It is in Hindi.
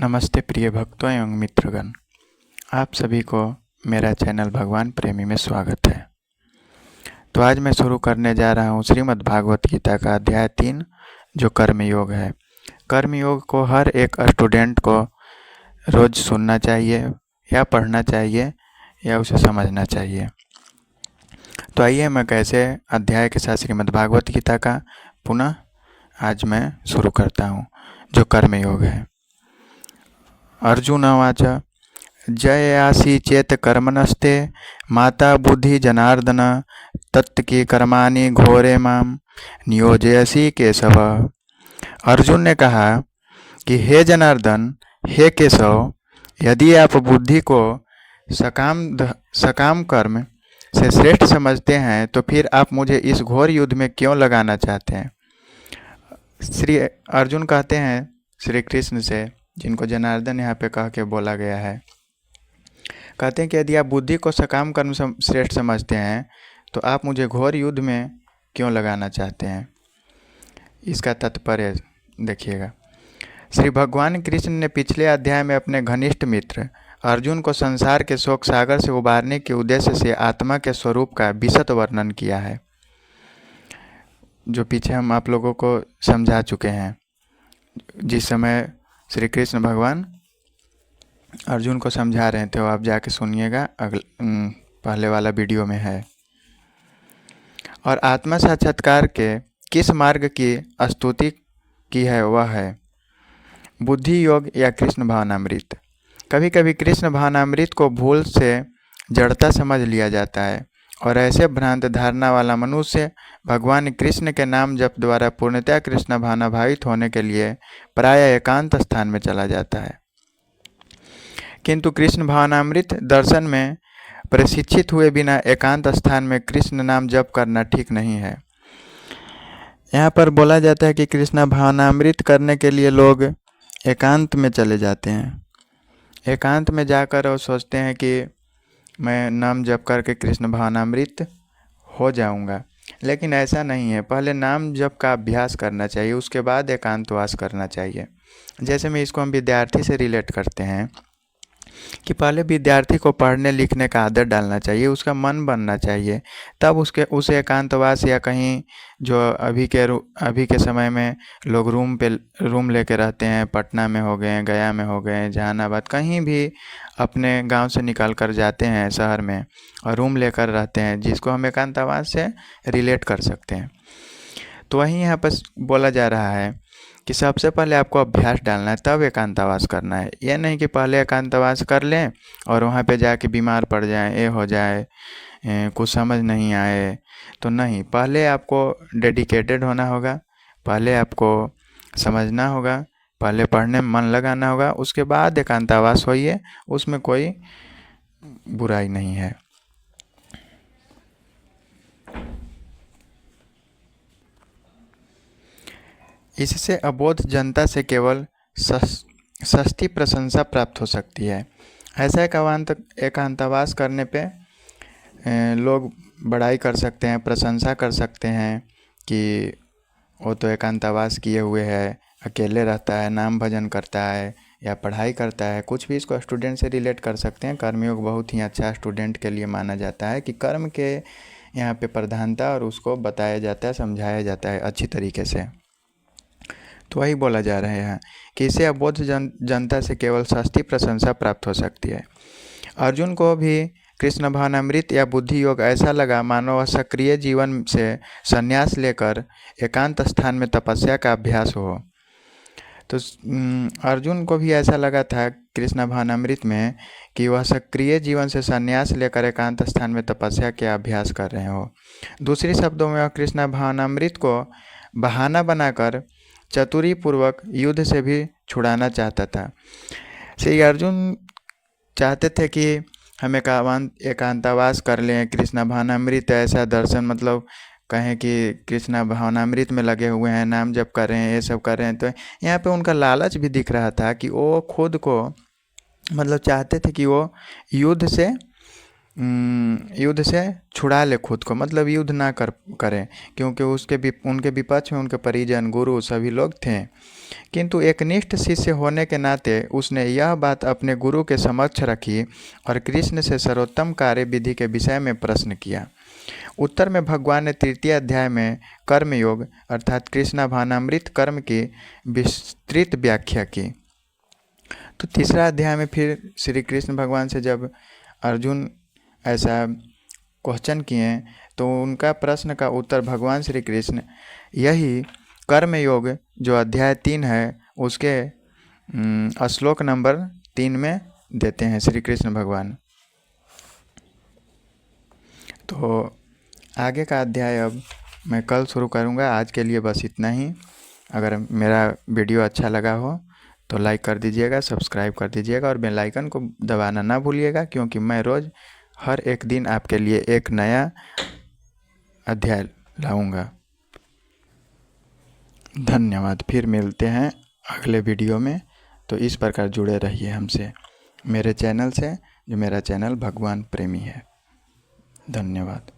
नमस्ते प्रिय भक्तों एवं मित्रगण, आप सभी को मेरा चैनल भगवान प्रेमी में स्वागत है। तो आज मैं शुरू करने जा रहा हूँ श्रीमद् भागवत गीता का अध्याय 3 जो कर्म योग है। कर्म योग को हर एक स्टूडेंट को रोज सुनना चाहिए या पढ़ना चाहिए या उसे समझना चाहिए। तो आइए मैं कैसे अध्याय के साथ श्रीमद् भागवत गीता का पुनः आज मैं शुरू करता हूँ जो कर्म योग है। अर्जुन उवाच जयासि चेत कर्मणस्ते माता बुद्धि जनार्दन तत्की कर्माणि घोरे माम नियोजयसि केशव। अर्जुन ने कहा कि हे जनार्दन, हे केशव, यदि आप बुद्धि को सकाम कर्म से श्रेष्ठ समझते हैं तो फिर आप मुझे इस घोर युद्ध में क्यों लगाना चाहते हैं। श्री अर्जुन कहते हैं श्री कृष्ण से, जिनको जनार्दन यहाँ पे कह के बोला गया है, कहते हैं कि यदि आप बुद्धि को सकाम कर्म श्रेष्ठ समझते हैं तो आप मुझे घोर युद्ध में क्यों लगाना चाहते हैं। इसका तात्पर्य देखिएगा। श्री भगवान कृष्ण ने पिछले अध्याय में अपने घनिष्ठ मित्र अर्जुन को संसार के शोक सागर से उबारने के उद्देश्य से आत्मा के स्वरूप का विशद वर्णन किया है, जो पीछे हम आप लोगों को समझा चुके हैं। जिस समय श्री कृष्ण भगवान अर्जुन को समझा रहे थे, वो आप जाके सुनिएगा, पहले वाला वीडियो में है। और आत्मा साक्षात्कार के किस मार्ग की स्तुति की है वह है बुद्धि योग या कृष्ण भावनामृत। कभी कभी कृष्ण भावनामृत को भूल से जड़ता समझ लिया जाता है और ऐसे भ्रांत धारणा वाला मनुष्य भगवान कृष्ण के नाम जप द्वारा पूर्णतया कृष्ण भावनाभावित होने के लिए प्रायः एकांत स्थान में चला जाता है। किंतु कृष्ण भावनामृत दर्शन में प्रशिक्षित हुए बिना एकांत स्थान में कृष्ण नाम जप करना ठीक नहीं है। यहाँ पर बोला जाता है कि कृष्ण भावनामृत करने के लिए लोग एकांत में चले जाते हैं। एकांत में जाकर वो सोचते हैं कि मैं नाम जप करके कृष्ण भावनामृत हो जाऊंगा, लेकिन ऐसा नहीं है। पहले नाम जप का अभ्यास करना चाहिए, उसके बाद एकांतवास करना चाहिए। जैसे में इसको हम विद्यार्थी से रिलेट करते हैं कि पहले विद्यार्थी को पढ़ने लिखने का आदत डालना चाहिए, उसका मन बनना चाहिए, तब उसे एकांतवास या कहीं जो अभी के समय में लोग रूम लेके रहते हैं, पटना में हो गए, गया में हो गए, जहानाबाद, कहीं भी अपने गांव से निकल कर जाते हैं शहर में और रूम लेकर रहते हैं, जिसको हम एकांतवास से रिलेट कर सकते हैं। तो वहीं यहाँ पर बोला जा रहा है कि सबसे पहले आपको अभ्यास डालना है, तब एकांतवास करना है। यह नहीं कि पहले एकांतवास कर लें और वहाँ पे जाके बीमार पड़ जाएं, ये हो जाए, कुछ समझ नहीं आए, तो नहीं। पहले आपको डेडिकेटेड होना होगा, पहले आपको समझना होगा, पहले पढ़ने में मन लगाना होगा, उसके बाद एकांतवास होइए, उसमें कोई बुराई नहीं है। इससे अबोध जनता से केवल सस्ती प्रशंसा प्राप्त हो सकती है। ऐसा एकांतवास करने पे लोग बड़ाई कर सकते हैं, प्रशंसा कर सकते हैं कि वो तो एकांतवास किए हुए है, अकेले रहता है, नाम भजन करता है या पढ़ाई करता है, कुछ भी इसको स्टूडेंट से रिलेट कर सकते हैं। कर्मयोग बहुत ही अच्छा स्टूडेंट के लिए माना जाता है कि कर्म के यहाँ पे प्रधानता और उसको बताया जाता है, समझाया जाता है अच्छी तरीके से। तो वही बोला जा रहा है कि इससे अबोध जनता से केवल सस्ती प्रशंसा प्राप्त हो सकती है। अर्जुन को भी कृष्ण भावनामृत या बुद्धि योग ऐसा लगा मानो वह सक्रिय जीवन से संन्यास लेकर एकांत स्थान में तपस्या का अभ्यास हो। तो अर्जुन को भी ऐसा लगा था कृष्ण भावनामृत में कि वह सक्रिय जीवन से संन्यास लेकर एकांत स्थान में तपस्या के अभ्यास कर रहे हो। दूसरे शब्दों में वह कृष्ण भावनामृत को बहाना बनाकर चतुरी पूर्वक युद्ध से भी छुड़ाना चाहता था। श्री अर्जुन चाहते थे कि हम एकांतवास कर लें, कृष्ण भावनामृत ऐसा दर्शन, मतलब कहें कि कृष्ण भावनामृत में लगे हुए हैं, नाम जप कर रहे हैं, ये सब कर रहे हैं। तो यहाँ पे उनका लालच भी दिख रहा था कि वो खुद को, मतलब चाहते थे कि वो युद्ध से युद्ध से छुड़ा ले खुद को, मतलब युद्ध ना करें, क्योंकि उनके विपक्ष में उनके परिजन, गुरु सभी लोग थे। किंतु एक निष्ठ शिष्य होने के नाते उसने यह बात अपने गुरु के समक्ष रखी और कृष्ण से सर्वोत्तम कार्य विधि के विषय में प्रश्न किया। उत्तर में भगवान ने तृतीय अध्याय में कर्मयोग अर्थात कृष्णाभानामृत कर्म की विस्तृत व्याख्या की। तो तीसरा अध्याय में फिर श्री कृष्ण भगवान से जब अर्जुन ऐसा क्वेश्चन किए तो उनका प्रश्न का उत्तर भगवान श्री कृष्ण यही कर्मयोग जो अध्याय 3 है उसके श्लोक नंबर 3 में देते हैं श्री कृष्ण भगवान। तो आगे का अध्याय अब मैं कल शुरू करूँगा। आज के लिए बस इतना ही। अगर मेरा वीडियो अच्छा लगा हो तो लाइक कर दीजिएगा, सब्सक्राइब कर दीजिएगा और बेल आइकन को दबाना ना भूलिएगा, क्योंकि मैं रोज़ हर एक दिन आपके लिए एक नया अध्याय लाऊंगा। धन्यवाद। फिर मिलते हैं अगले वीडियो में। तो इस प्रकार जुड़े रहिए हमसे, मेरे चैनल से, जो मेरा चैनल भगवान प्रेमी है। धन्यवाद।